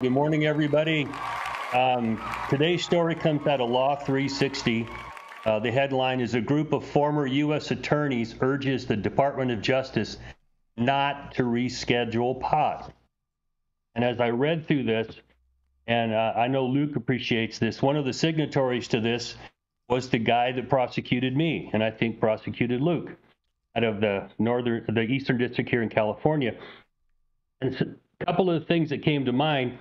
Good morning, everybody. Today's story comes out of Law 360. The headline is: a group of former U.S. attorneys urges the Department of Justice not to reschedule pot. And as I read through this, and I know Luke appreciates this, one of the signatories to this was the guy that prosecuted me, and I think prosecuted Luke, out of the Eastern District here in California. And a couple of the things that came to mind.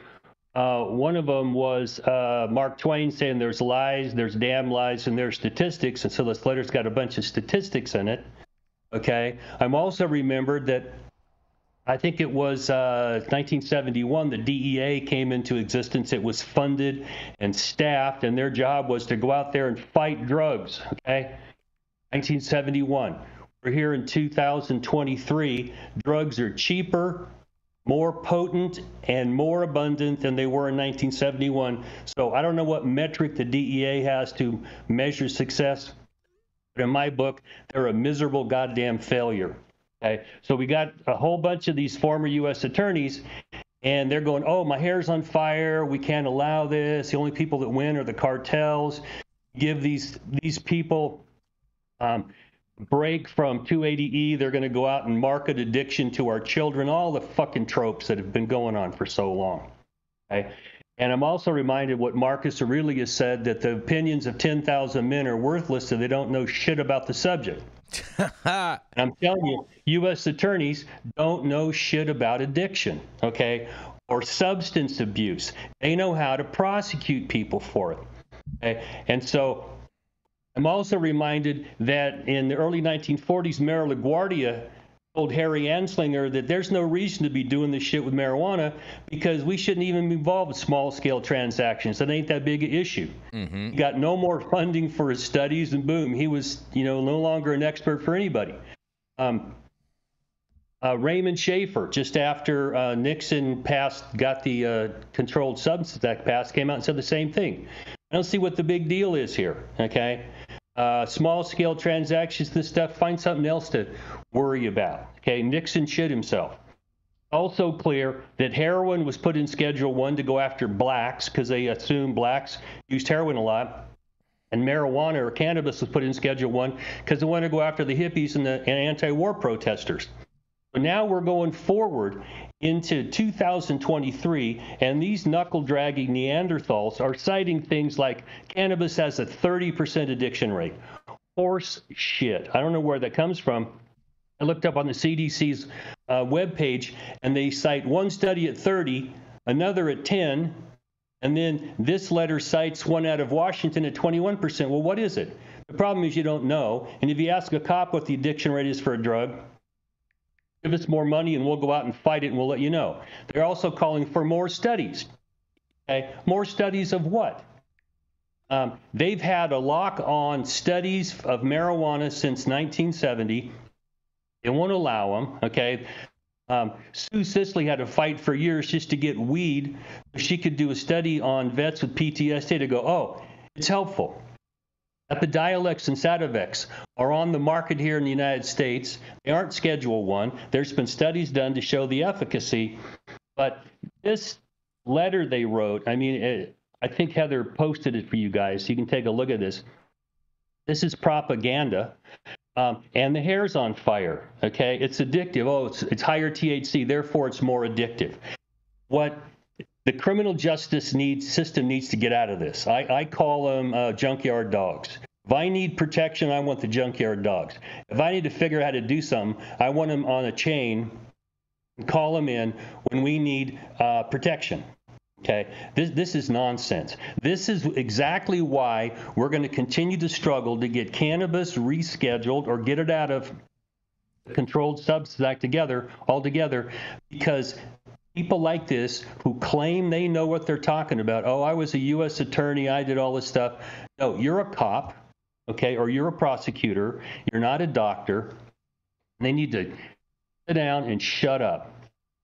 One of them was Mark Twain saying there's lies, there's damn lies, and there's statistics. And so this letter's got a bunch of statistics in it. Okay. I'm also remembered that I think it was 1971, the DEA came into existence. It was funded and staffed, and their job was to go out there and fight drugs. Okay. 1971. We're here in 2023. Drugs are cheaper, more potent, and more abundant than they were in 1971. So I don't know what metric the DEA has to measure success, but in my book, they're a miserable goddamn failure. Okay, so we got a whole bunch of these former U.S. attorneys, and they're going, oh, my hair's on fire, we can't allow this, the only people that win are the cartels. Give these people break from 280E, they're going to go out and market addiction to our children, all the fucking tropes that have been going on for so long. Okay? And I'm also reminded what Marcus Aurelius said, that the opinions of 10,000 men are worthless if they don't know shit about the subject. And I'm telling you, U.S. attorneys don't know shit about addiction, okay, or substance abuse. They know how to prosecute people for it. Okay? And so I'm also reminded that in the early 1940s, Mayor LaGuardia told Harry Anslinger that there's no reason to be doing this shit with marijuana because we shouldn't even be involved with small-scale transactions. That ain't that big an issue. Mm-hmm. He got no more funding for his studies, and boom, he was, no longer an expert for anybody. Raymond Schaefer, just after Nixon got the Controlled Substances Act passed, came out and said the same thing. I don't see what the big deal is here, okay? Small-scale transactions, this stuff, find something else to worry about, okay? Nixon shit himself. Also clear that heroin was put in Schedule 1 to go after blacks because they assumed blacks used heroin a lot. And marijuana or cannabis was put in Schedule 1 because they wanted to go after the hippies and the anti-war protesters. So now we're going forward into 2023, and these knuckle-dragging Neanderthals are citing things like cannabis has a 30% addiction rate. Horse shit. I don't know where that comes from. I looked up on the CDC's webpage, and they cite one study at 30, another at 10, and then this letter cites one out of Washington at 21%. Well, what is it? The problem is you don't know, and if you ask a cop what the addiction rate is for a drug, give us more money and we'll go out and fight it and we'll let you know. They're also calling for more studies. Okay? More studies of what? They've had a lock on studies of marijuana since 1970. They won't allow them. Okay? Sue Sisley had to fight for years just to get weed. She could do a study on vets with PTSD to go, oh, it's helpful. Epidiolex and Sativex are on the market here in the United States. They aren't Schedule 1. There's been studies done to show the efficacy. But this letter they wrote, I think Heather posted it for you guys. You can take a look at this. This is propaganda. And the hair's on fire, okay? It's addictive. Oh, it's higher THC, therefore it's more addictive. What the criminal justice system needs to get out of this. I call them junkyard dogs. If I need protection, I want the junkyard dogs. If I need to figure out how to do something, I want them on a chain and call them in when we need protection. Okay, this is nonsense. This is exactly why we're going to continue to struggle to get cannabis rescheduled or get it out of the Controlled Substances Act altogether, because people like this who claim they know what they're talking about. Oh, I was a U.S. attorney. I did all this stuff. No, you're a cop, okay, or you're a prosecutor. You're not a doctor. They need to sit down and shut up.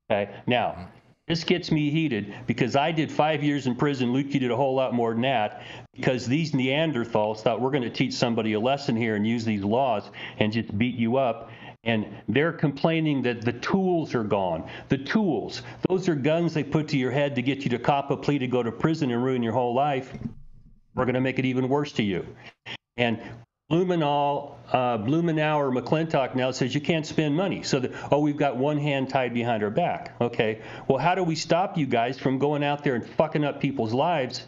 Okay. Now, this gets me heated because I did 5 years in prison. Luke, you did a whole lot more than that because these Neanderthals thought we're going to teach somebody a lesson here and use these laws and just beat you up. And they're complaining that the tools are gone. The tools, those are guns they put to your head to get you to cop a plea to go to prison and ruin your whole life. We're going to make it even worse to you. And Blumenauer or McClintock now says you can't spend money. So, we've got one hand tied behind our back. Okay, well, how do we stop you guys from going out there and fucking up people's lives,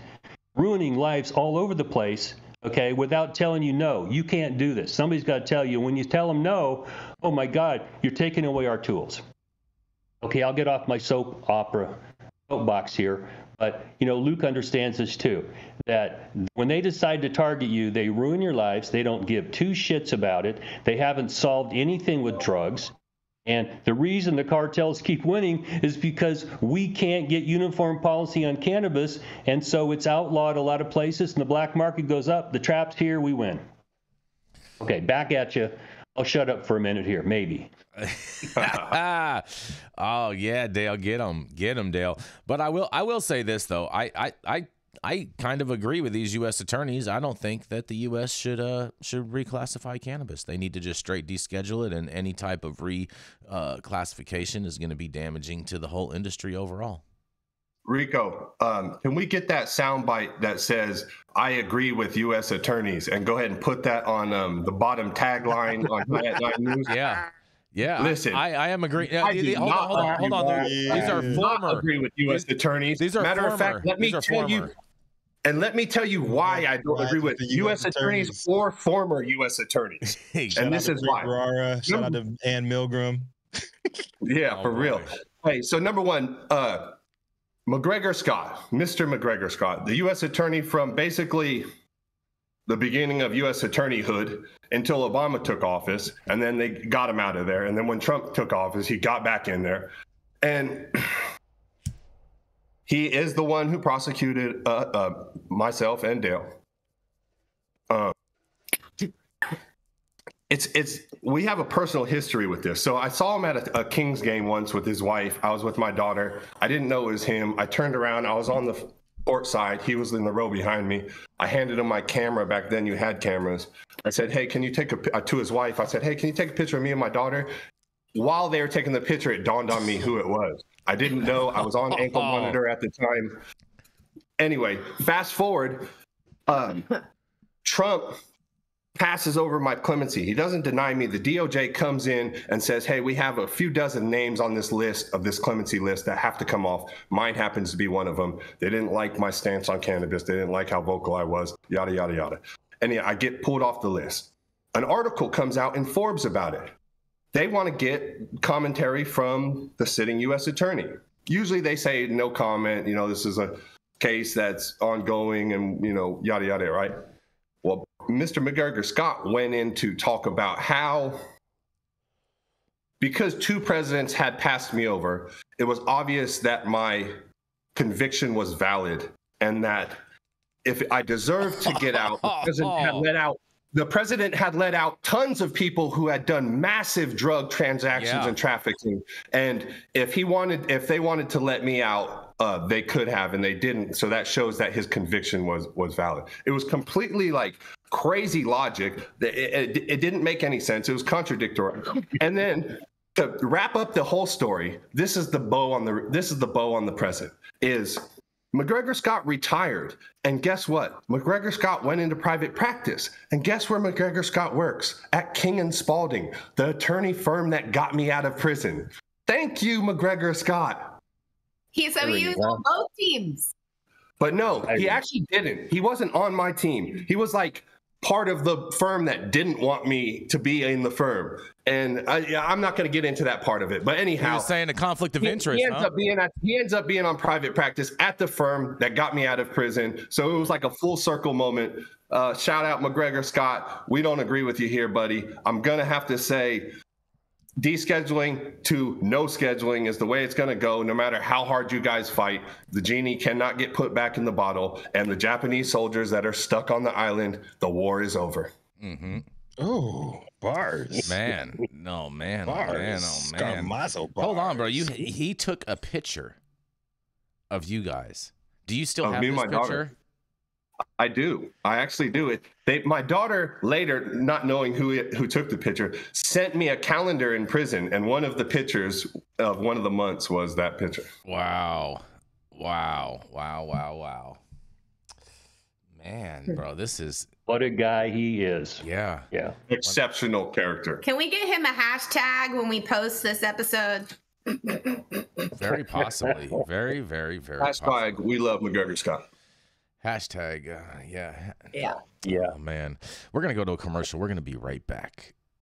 ruining lives all over the place, okay, without telling you, no, you can't do this. Somebody's got to tell you. When you tell them no, oh, my God, you're taking away our tools. Okay, I'll get off my soapbox here. But, Luke understands this too, that when they decide to target you, they ruin your lives. They don't give two shits about it. They haven't solved anything with drugs. And the reason the cartels keep winning is because we can't get uniform policy on cannabis, and so it's outlawed a lot of places, and the black market goes up. The trap's here, we win. Okay, back at you. I'll shut up for a minute here, maybe. Oh yeah, Dale, get him, Dale. But I will say this though, I kind of agree with these U.S. attorneys. I don't think that the U.S. should reclassify cannabis. They need to just straight deschedule it, and any type of classification is going to be damaging to the whole industry overall. Rico, can we get that soundbite that says, I agree with U.S. attorneys, and go ahead and put that on the bottom tagline on Night News? Yeah. Yeah, listen, I am agreeing. Hold on. These are former. Agree with U.S. attorneys. These are Matter former. of fact, let me tell you why I don't agree with U.S. attorneys or former U.S. attorneys. And this is why. Shout out to Ann Milgram. Yeah, for real. Hey, so number one, McGregor Scott, Mr. McGregor Scott, the U.S. attorney from basically the beginning of U.S. attorneyhood until Obama took office, and then they got him out of there. And then when Trump took office, he got back in there. And he is the one who prosecuted myself and Dale. We have a personal history with this. So I saw him at a Kings game once with his wife. I was with my daughter. I didn't know it was him. I turned around. I was on the court side. He was in the row behind me. I handed him my camera. Back then you had cameras. I said, hey, can you take to his wife, I said, hey, can you take a picture of me and my daughter? While they were taking the picture, it dawned on me who it was. I didn't know. I was on ankle monitor at the time. Anyway, fast forward, Trump passes over my clemency. He doesn't deny me. The DOJ comes in and says, hey, we have a few dozen names on this list, of this clemency list, that have to come off. Mine happens to be one of them. They didn't like my stance on cannabis. They didn't like how vocal I was, yada, yada, yada. And yeah, I get pulled off the list. An article comes out in Forbes about it. They want to get commentary from the sitting U.S. attorney. Usually they say no comment, this is a case that's ongoing and, yada, yada, right? Well, Mr. McGregor Scott went in to talk about how, because two presidents had passed me over, it was obvious that my conviction was valid, and that if I deserved to get out, the president had let out tons of people who had done massive drug transactions and trafficking. And if they wanted to let me out, they could have, and they didn't. So that shows that his conviction was valid. It was completely crazy logic. It didn't make any sense. It was contradictory. And then to wrap up the whole story, this is the bow on the present. Is McGregor Scott retired, and guess what? McGregor Scott went into private practice, and guess where McGregor Scott works? At King & Spalding, the attorney firm that got me out of prison. Thank you, McGregor Scott. He was on both teams. But no, he actually didn't. He wasn't on my team. He was part of the firm that didn't want me to be in the firm. And I'm not going to get into that part of it. But anyhow, you're saying a conflict of interest. He ends up being on private practice at the firm that got me out of prison. So it was like a full circle moment. Shout out McGregor Scott. We don't agree with you here, buddy. I'm going to have to say descheduling to no scheduling is the way it's going to go. No matter how hard you guys fight, the genie cannot get put back in the bottle. And the Japanese soldiers that are stuck on the island, the war is over. Mm-hmm. Oh, bars. Man. No, man. Bars. Oh, man. Bars. Hold on, bro. He took a picture of you guys. Do you still have me this and my picture? daughter. I do. I actually do it. My daughter later, not knowing who took the picture, sent me a calendar in prison, and one of the pictures of one of the months was that picture. Wow. Man, bro, this is What a guy he is. yeah. Exceptional character. Can we get him a hashtag when we post this episode? Very possibly. Very, very, very Hashtag possibly. we love McGregor Scott. Hashtag, yeah. Yeah. Yeah. Oh, man. We're going to go to a commercial. We're going to be right back.